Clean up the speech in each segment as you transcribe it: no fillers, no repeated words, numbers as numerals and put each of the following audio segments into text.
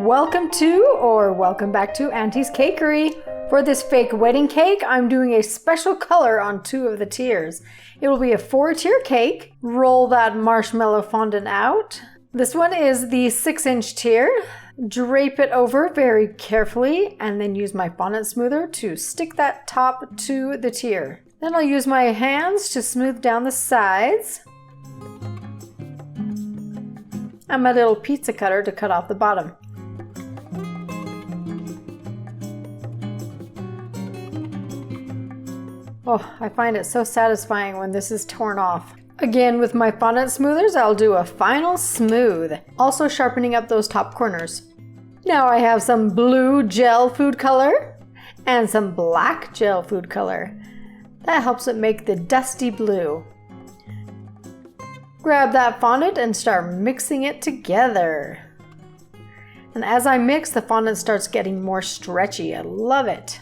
Welcome to or welcome back to Auntie's Cakery. For this fake wedding cake, I'm doing a special color on 2 of the tiers. It will be a 4-tier cake. Roll that marshmallow fondant out. This one is the 6-inch tier. Drape it over very carefully and then use my fondant smoother to stick that top to the tier. Then I'll use my hands to smooth down the sides and my little pizza cutter to cut off the bottom. Oh, I find it so satisfying when this is torn off. Again, with my fondant smoothers, I'll do a final smooth, also sharpening up those top corners. Now I have some blue gel food color and some black gel food color. That helps it make the dusty blue. Grab that fondant and start mixing it together. And as I mix, the fondant starts getting more stretchy. I love it.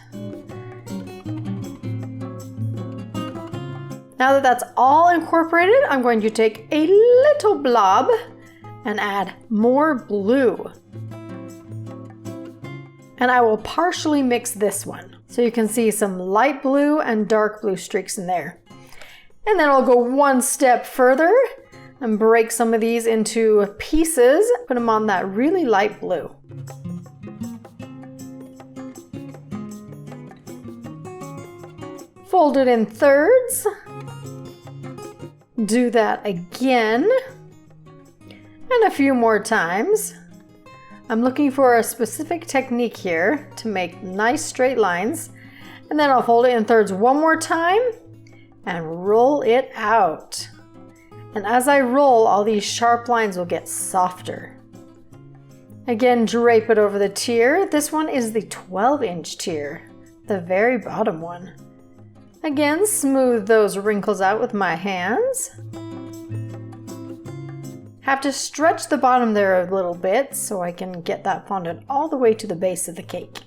Now that that's all incorporated, I'm going to take a little blob and add more blue. And I will partially mix this one. So you can see some light blue and dark blue streaks in there. And then I'll go one step further and break some of these into pieces. Put them on that really light blue. Fold it in thirds. Do that again and a few more times. I'm looking for a specific technique here to make nice straight lines, and then I'll fold it in thirds one more time and roll it out. And as I roll, all these sharp lines will get softer. Again, drape it over the tier. This one is the 12-inch tier, the very bottom one. Again, smooth those wrinkles out with my hands. Have to stretch the bottom there a little bit so I can get that fondant all the way to the base of the cake.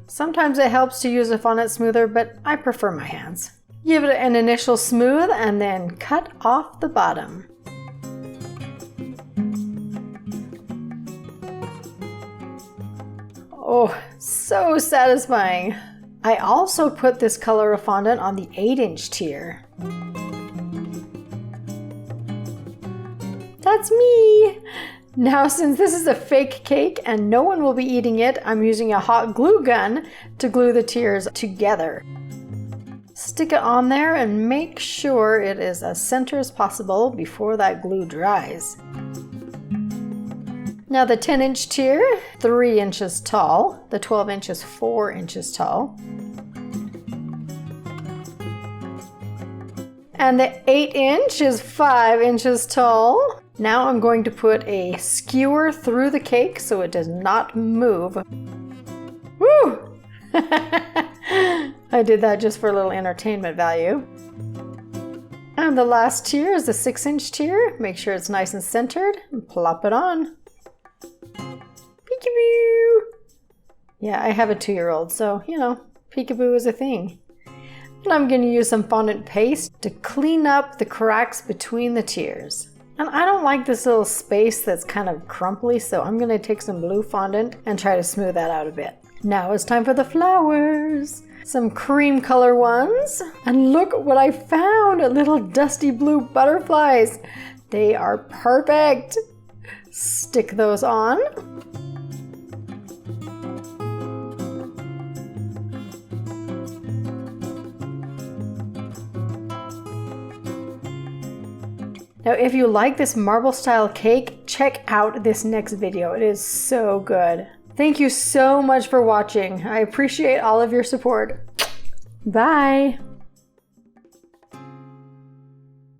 Sometimes it helps to use a fondant smoother, but I prefer my hands. Give it an initial smooth and then cut off the bottom. Oh, so satisfying. I also put this color of fondant on the 8-inch tier. That's me! Now, since this is a fake cake and no one will be eating it, I'm using a hot glue gun to glue the tiers together. Stick it on there and make sure it is as center as possible before that glue dries. Now the 10-inch tier, 3 inches tall. The 12-inch is 4 inches tall. And the 8-inch is 5 inches tall. Now I'm going to put a skewer through the cake so it does not move. Woo! I did that just for a little entertainment value. And the last tier is the 6-inch tier. Make sure it's nice and centered and plop it on. Peekaboo! Yeah, I have a 2-year-old, so, you know, peekaboo is a thing. And I'm going to use some fondant paste to clean up the cracks between the tiers. And I don't like this little space that's kind of crumply, so I'm going to take some blue fondant and try to smooth that out a bit. Now it's time for the flowers. Some cream color ones. And look what I found! Little dusty blue butterflies. They are perfect. Stick those on. Now, if you like this marble style cake, check out this next video. It is so good. Thank you so much for watching. I appreciate all of your support. Bye.